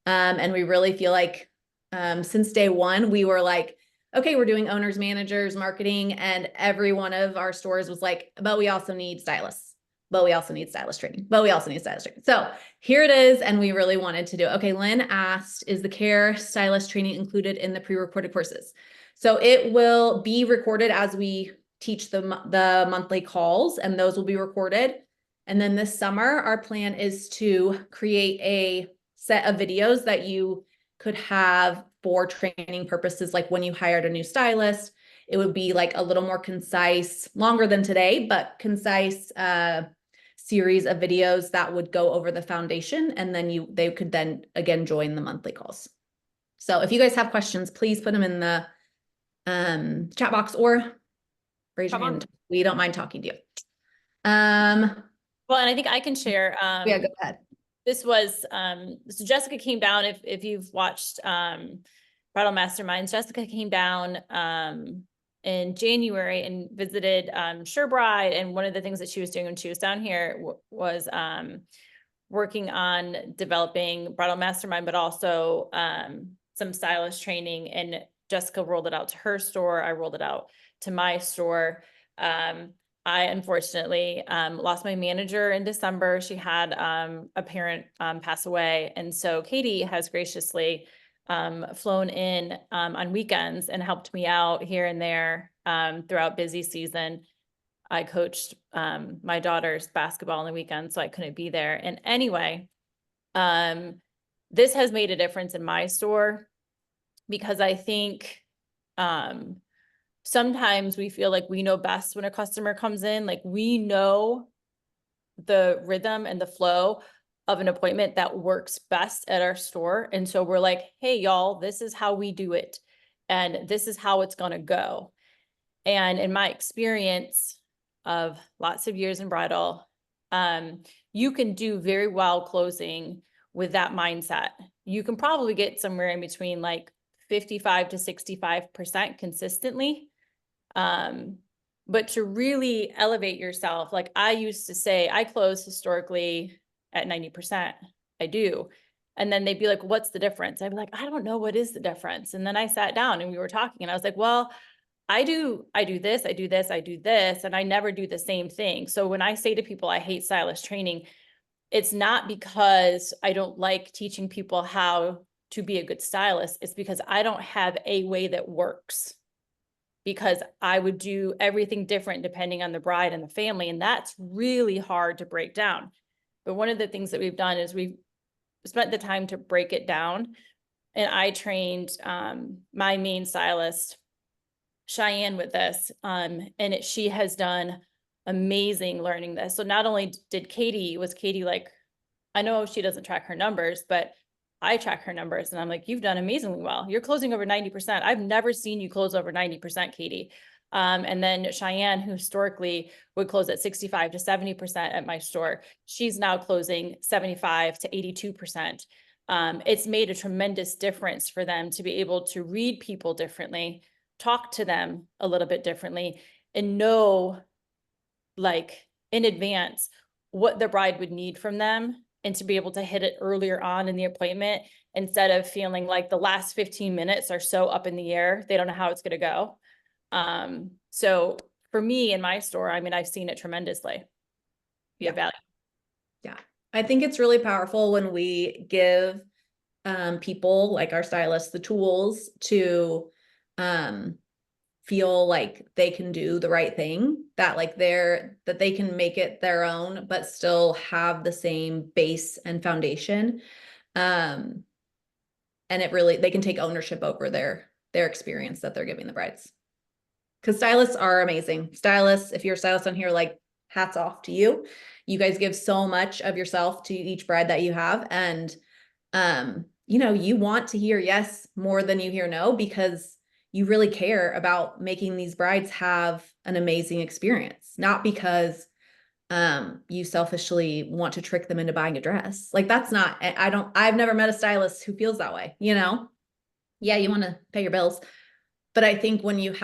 And we really feel like since day one, we were like, okay, we're doing owners, managers, marketing, and every one of our stores was like, but we also need stylists, but we also need stylist training, but we also need stylist training. So here it is. And we really wanted to do it. Okay, Lynn asked, is the care stylist training included in the pre-recorded courses? So it will be recorded as we teach the monthly calls, and those will be recorded. And then this summer, our plan is to create a set of videos that you could have for training purposes. Like when you hired a new stylist, it would be like a little more concise, longer than today, but concise series of videos that would go over the foundation. And then they could then again join the monthly calls. So if you guys have questions, please put them in the chat box or raise your hand. We don't mind talking to you. Well, and I think I can share. Yeah, go ahead. This was, so Jessica came down, if you've watched Bridal Masterminds, Jessica came down in January and visited Bride. And one of the things that she was doing when she was down here was working on developing Bridal Mastermind, but also some stylist training. And Jessica rolled it out to her store. I rolled it out to my store. I unfortunately lost my manager in December. She had a parent pass away. And so Katie has graciously flown in on weekends and helped me out here and there throughout busy season. I coached my daughter's basketball on the weekend, so I couldn't be there. And anyway, this has made a difference in my store because I think sometimes we feel like we know best when a customer comes in, like we know the rhythm and the flow of an appointment that works best at our store. And so we're like, hey, y'all, this is how we do it. And this is how it's going to go. And in my experience of lots of years in bridal, you can do very well closing with that mindset. You can probably get somewhere in between like 55 to 65% consistently. But to really elevate yourself, like I used to say, I close historically at 90%. I do. And then they'd be like, what's the difference? I'd be like, I don't know what is the difference. And then I sat down and we were talking and I was like, well, I do this, I do this, I do this, and I never do the same thing. So when I say to people, I hate stylist training, it's not because I don't like teaching people how to be a good stylist. It's because I don't have a way that works, because I would do everything different depending on the bride and the family. And that's really hard to break down. But one of the things that we've done is we've spent the time to break it down. And I trained my main stylist, Cheyenne, with this. And she has done amazing learning this. So not only was Katie like, I know she doesn't track her numbers, but I track her numbers and I'm like, you've done amazingly well. You're closing over 90%. I've never seen you close over 90%, Katie. And then Cheyenne, who historically would close at 65 to 70% at my store, she's now closing 75 to 82%. It's made a tremendous difference for them to be able to read people differently, talk to them a little bit differently, and know like in advance what the bride would need from them, and to be able to hit it earlier on in the appointment instead of feeling like the last 15 minutes are so up in the air. They don't know how it's going to go. So for me in my store, I mean, I've seen it tremendously be of value. Yeah. I think it's really powerful when we give people like our stylists the tools to feel like they can do the right thing, that like that they can make it their own, but still have the same base and foundation. And they can take ownership over their experience that they're giving the brides. Because stylists are amazing. Stylists, if you're a stylist on here, like hats off to you. You guys give so much of yourself to each bride that you have. And, you want to hear yes more than you hear no, because you really care about making these brides have an amazing experience, not because you selfishly want to trick them into buying a dress. Like that's not, I've never met a stylist who feels that way, you know? Yeah, you want to pay your bills. But I think when you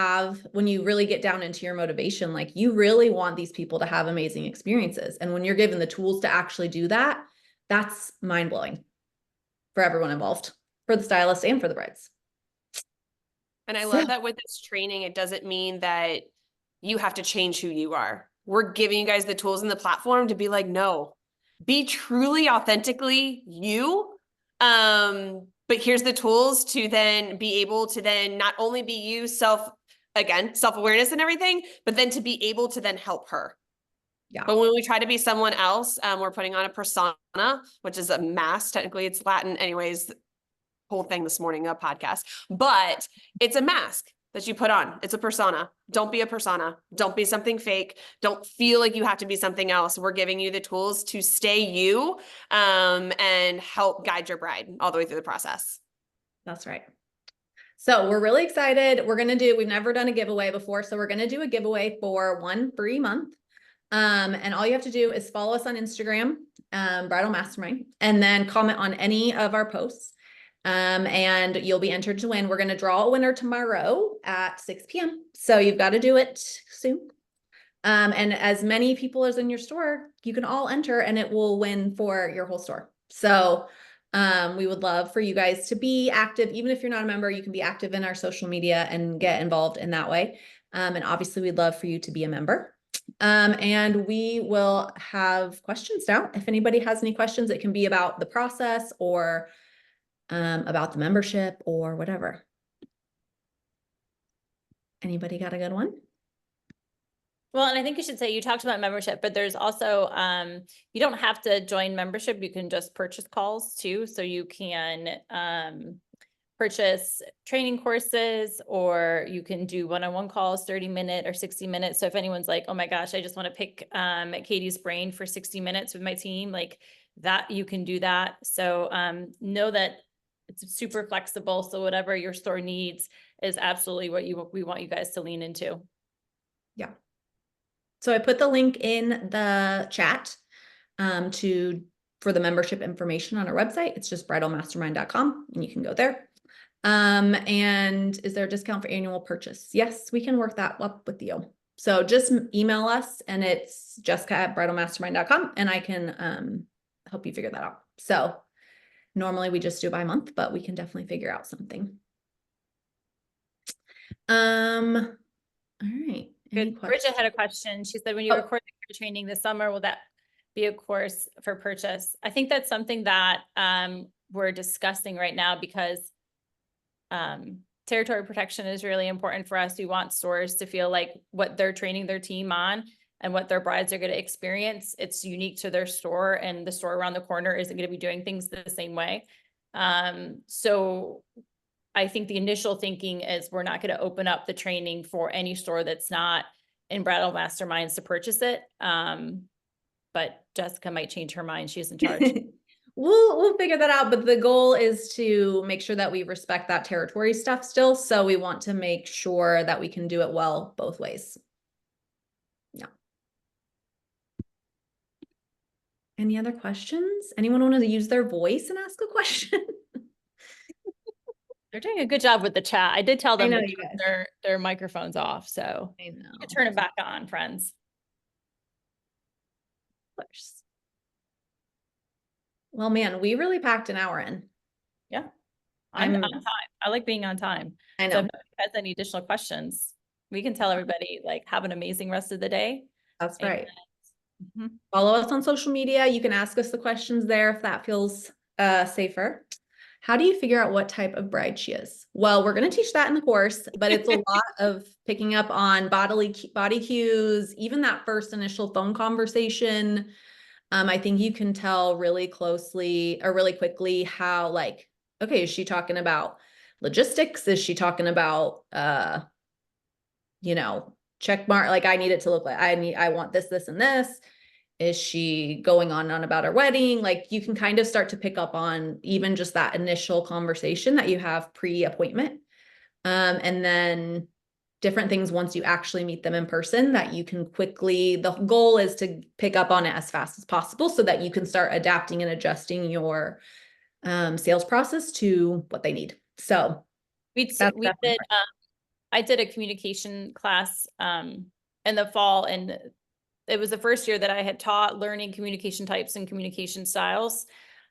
really get down into your motivation, like you really want these people to have amazing experiences. And when you're given the tools to actually do that, that's mind blowing for everyone involved, for the stylist and for the brides. And I love that with this training, it doesn't mean that you have to change who you are. We're giving you guys the tools and the platform to be like, no, be truly authentically you. But here's the tools to then be able to then not only be you self-awareness and everything, but then to be able to then help her. Yeah. But when we try to be someone else, we're putting on a persona, which is a mask. Technically, it's Latin. Anyways, whole thing this morning, a podcast, but it's a mask that you put on. It's a persona. Don't be a persona. Don't be something fake. Don't feel like you have to be something else. We're giving you the tools to stay you, and help guide your bride all the way through the process. That's right. So we're really excited. We've never done a giveaway before. So we're going to do a giveaway for 1 free month. And all you have to do is follow us on Instagram, Bridal Mastermind, and then comment on any of our posts. And you'll be entered to win. We're going to draw a winner tomorrow at 6 p.m. So you've got to do it soon. And as many people as in your store, you can all enter and it will win for your whole store. So we would love for you guys to be active. Even if you're not a member, you can be active in our social media and get involved in that way. And obviously we'd love for you to be a member. And we will have questions now. If anybody has any questions, it can be about the process or about the membership or whatever. Anybody got a good one? Well, and I think you should say, you talked about membership, but there's also, you don't have to join membership. You can just purchase calls too. So you can purchase training courses, or you can do one-on-one calls, 30-minute or 60 minutes. So if anyone's like, oh my gosh, I just want to pick Katie's brain for 60 minutes with my team, like that, you can do that. So know that it's super flexible. So whatever your store needs is absolutely what we want you guys to lean into. Yeah. So I put the link in the chat for the membership information on our website. It's just bridalmastermind.com and you can go there. And is there a discount for annual purchase? Yes, we can work that up with you. So just email us and it's jessica@bridalmastermind.com and I can help you figure that out. So normally we just do by month, but we can definitely figure out something. All right. Good. Bridget had a question. She said, when you record the training this summer, will that be a course for purchase? I think that's something that we're discussing right now because territory protection is really important for us. We want stores to feel like what they're training their team on and what their brides are going to experience, it's unique to their store, and the store around the corner isn't going to be doing things the same way. So I think the initial thinking is we're not going to open up the training for any store that's not in Bridal Masterminds to purchase it. But Jessica might change her mind. She's in charge. We'll figure that out. But the goal is to make sure that we respect that territory stuff still. So we want to make sure that we can do it well both ways. Yeah. Any other questions? Anyone want to use their voice and ask a question? They're doing a good job with the chat. I did tell them to turn their microphones off, so I know. You can turn it back on, friends. Of course. Well, man, we really packed an hour in. Yeah, I'm on time. I like being on time. I know. So if anyone has any additional questions, we can tell everybody, like, have an amazing rest of the day. That's right. Follow us on social media. You can ask us the questions there if that feels safer. How do you figure out what type of bride she is? Well, we're going to teach that in the course, but it's a lot of picking up on body cues, even that first initial phone conversation. I think you can tell really closely or really quickly how, like, okay, is she talking about logistics? Is she talking about, check mark? Like, I need it to look like I want this, this, and this. Is she going on about her wedding? Like, you can kind of start to pick up on even just that initial conversation that you have pre-appointment. And then different things once you actually meet them in person that you can quickly, the goal is to pick up on it as fast as possible so that you can start adapting and adjusting your sales process to what they need. So We definitely did, I did a communication class in the fall, and it was the first year that I had taught learning communication types and communication styles.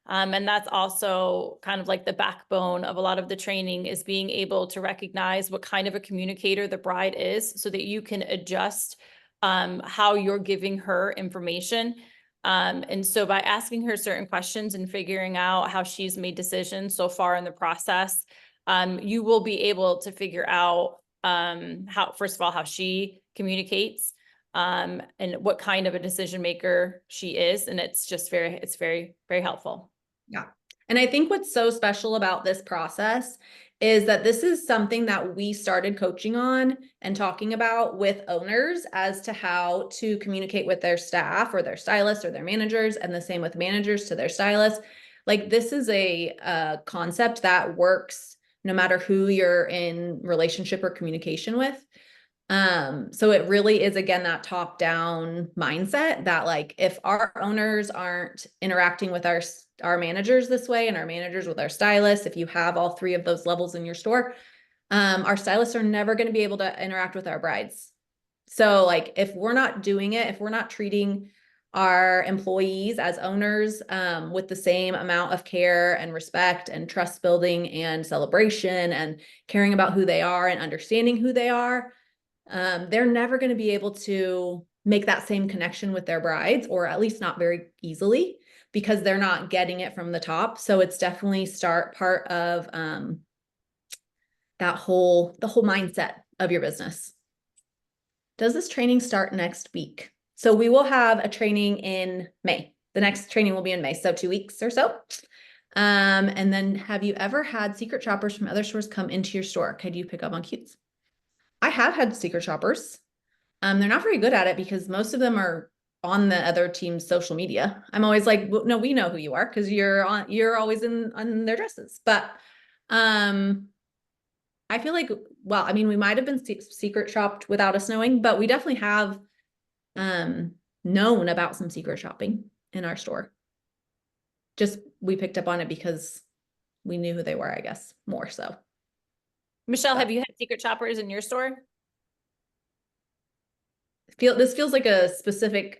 And that's also kind of like the backbone of a lot of the training, is being able to recognize what kind of a communicator the bride is so that you can adjust how you're giving her information. And so by asking her certain questions and figuring out how she's made decisions so far in the process, you will be able to figure out how, first of all, how she communicates, and what kind of a decision maker she is. And it's just it's very, very helpful. Yeah. And I think what's so special about this process is that this is something that we started coaching on and talking about with owners as to how to communicate with their staff or their stylists or their managers, and the same with managers to their stylists. Like, this is a concept that works no matter who you're in relationship or communication with. So it really is, again, that top-down mindset that, like, if our owners aren't interacting with our managers this way, and our managers with our stylists, if you have all three of those levels in your store, our stylists are never going to be able to interact with our brides. So, like, if we're not doing it, if we're not treating our employees as owners with the same amount of care and respect and trust building and celebration and caring about who they are and understanding who they are, they're never going to be able to make that same connection with their brides, or at least not very easily, because they're not getting it from the top. So it's definitely part of the whole mindset of your business. Does this training start next week? So we will have a training in May. The next training will be in May, so 2 weeks or so. And then, have you ever had secret shoppers from other stores come into your store? Could you pick up on cues? I have had secret shoppers. They're not very good at it because most of them are on the other team's social media. I'm always like, well, no, we know who you are because you're always on their dresses. But I feel like, well, I mean, we might have been secret shopped without us knowing, but we definitely have known about some secret shopping in our store. Just, we picked up on it because we knew who they were, I guess, more so. Michelle, have you had secret shoppers in your store? This feels like a specific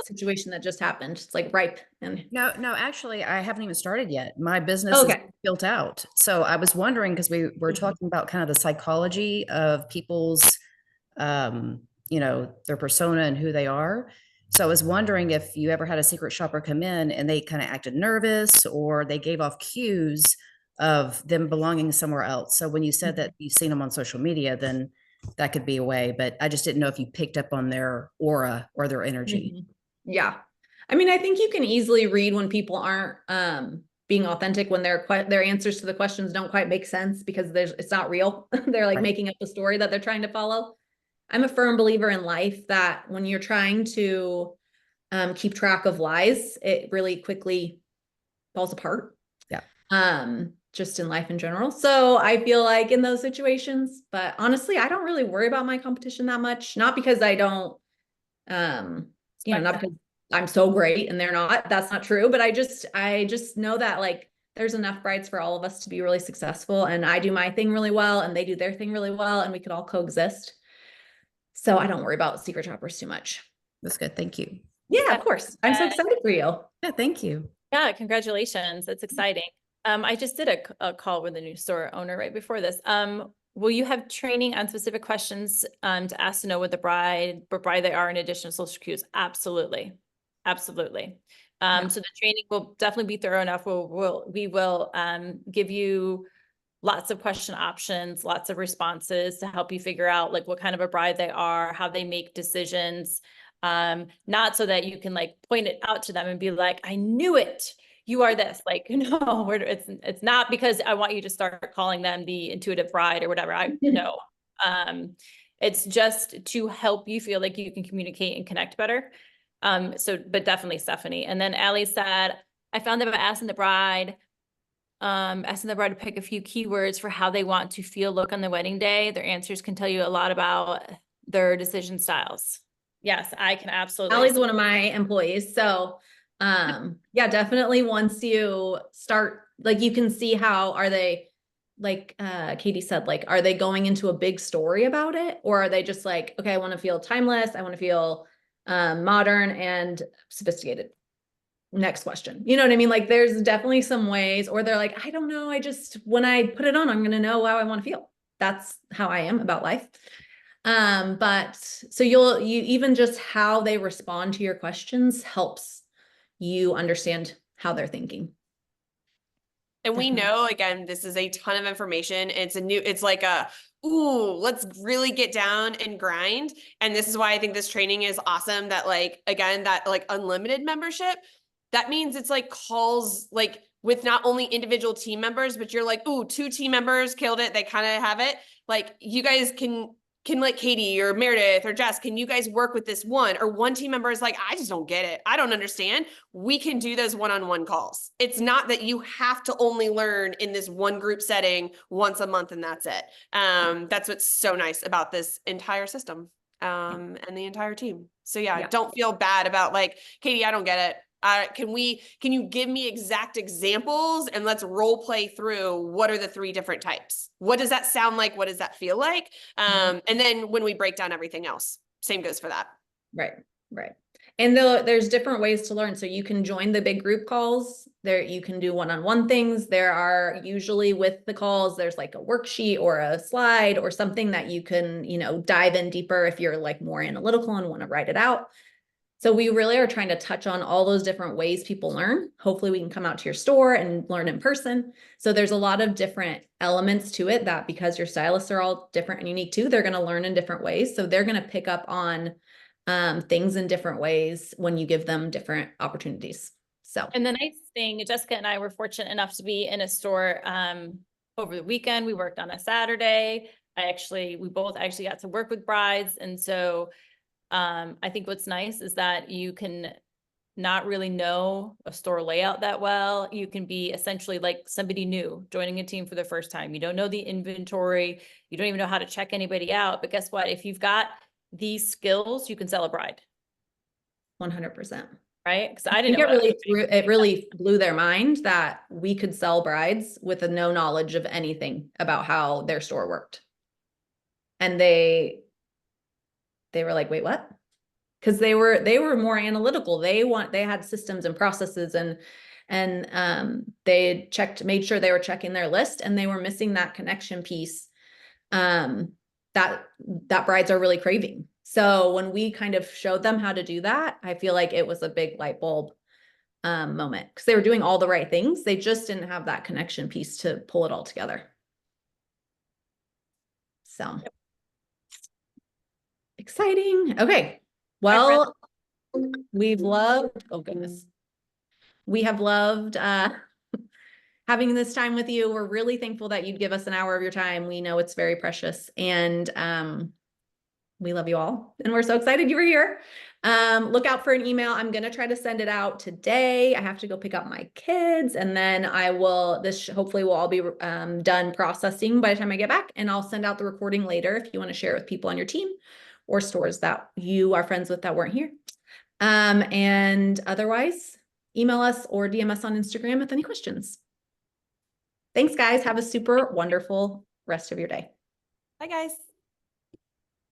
situation that just happened. It's like ripe. And No, actually, I haven't even started yet. My business is built out. So I was wondering, because we were talking about kind of the psychology of people's, their persona and who they are. So I was wondering if you ever had a secret shopper come in and they kind of acted nervous, or they gave off cues of them belonging somewhere else. So when you said that you've seen them on social media, then that could be a way, but I just didn't know if you picked up on their aura or their energy. Yeah. I mean, I think you can easily read when people aren't being authentic, when their answers to the questions don't quite make sense because it's not real. They're like making up a story that they're trying to follow. I'm a firm believer in life that when you're trying to keep track of lies, it really quickly falls apart. Yeah. Just in life in general. So I feel like in those situations, but honestly, I don't really worry about my competition that much. Not because I don't, not because I'm so great and they're not. That's not true. But I just know that, like, there's enough brides for all of us to be really successful, and I do my thing really well and they do their thing really well, and we could all coexist. So I don't worry about secret shoppers too much. That's good. Thank you. Yeah, of course. I'm so excited for you. Yeah, thank you. Yeah, congratulations. That's exciting. I just did a call with a new store owner right before this. Will you have training on specific questions to ask to know what bride they are in addition to social cues? Absolutely. Absolutely. So the training will definitely be thorough enough. We will give you lots of question options, lots of responses to help you figure out, like, what kind of a bride they are, how they make decisions. Not so that you can, like, point it out to them and be like, I knew it, you are this. Like, no, it's not because I want you to start calling them the intuitive bride or whatever. No. It's just to help you feel like you can communicate and connect better. But definitely Stephanie. And then Allie said, I found that by asking the bride asking the bride to pick a few keywords for how they want to feel, look on the wedding day. Their answers can tell you a lot about their decision styles. Yes, I can absolutely. Allie's one of my employees. So, yeah, definitely once you start, like, you can see how are they, like, Katie said, like, are they going into a big story about it? Or are they just like, okay, I want to feel timeless. I want to feel, modern and sophisticated. Next question. You know what I mean? Like, there's definitely some ways, or they're like, I don't know. I just, when I put it on, I'm going to know how I want to feel. That's how I am about life. But so you even just how they respond to your questions helps you understand how they're thinking. And we Definitely. know, again, this is a ton of information. It's like ooh, let's really get down and grind. And this is why I think this training is awesome. That like, again, that like unlimited membership, that means it's like calls like with not only individual team members, but you're like, ooh, 2 team members killed it. They kind of have it. Like you guys can like Katie or Meredith or Jess, can you guys work with this one? Or one team member is like, I just don't get it. I don't understand. We can do those one-on-one calls. It's not that you have to only learn in this one group setting once a month and that's it. That's what's so nice about this entire system and the entire team. So yeah, don't feel bad about like, Katie, I don't get it. Can you give me exact examples and let's role play through what are the 3 different types? What does that sound like? What does that feel like? And then when we break down everything else, same goes for that. Right. Right. And there's different ways to learn. So you can join the big group calls there. You can do one-on-one things. There are usually with the calls, there's like a worksheet or a slide or something that you can, dive in deeper if you're like more analytical and want to write it out. So we really are trying to touch on all those different ways people learn. Hopefully we can come out to your store and learn in person. So there's a lot of different elements to it that because your stylists are all different and unique too, they're going to learn in different ways. So they're going to pick up on things in different ways when you give them different opportunities. So, and the nice thing, Jessica and I were fortunate enough to be in a store over the weekend. We worked on a Saturday. We both actually got to work with brides. And so I think what's nice is that you can not really know a store layout that well. You can be essentially like somebody new joining a team for the first time. You don't know the inventory. You don't even know how to check anybody out. But guess what? If you've got these skills, you can sell a bride. 100%. Right? Because I didn't know it really blew their mind that we could sell brides with no knowledge of anything about how their store worked. And they were like, wait, what? Because they were more analytical. They had systems and processes and they made sure they were checking their list and they were missing that connection piece that brides are really craving. So when we kind of showed them how to do that, I feel like it was a big light bulb moment because they were doing all the right things. They just didn't have that connection piece to pull it all together. So exciting. Okay. Well, we have loved having this time with you. We're really thankful that you'd give us an hour of your time. We know it's very precious and we love you all. And we're so excited you were here. Look out for an email. I'm going to try to send it out today. I have to go pick up my kids and then hopefully will all be done processing by the time I get back, and I'll send out the recording later if you want to share it with people on your team or stores that you are friends with that weren't here. And otherwise, email us or DM us on Instagram with any questions. Thanks, guys. Have a super wonderful rest of your day. Bye, guys.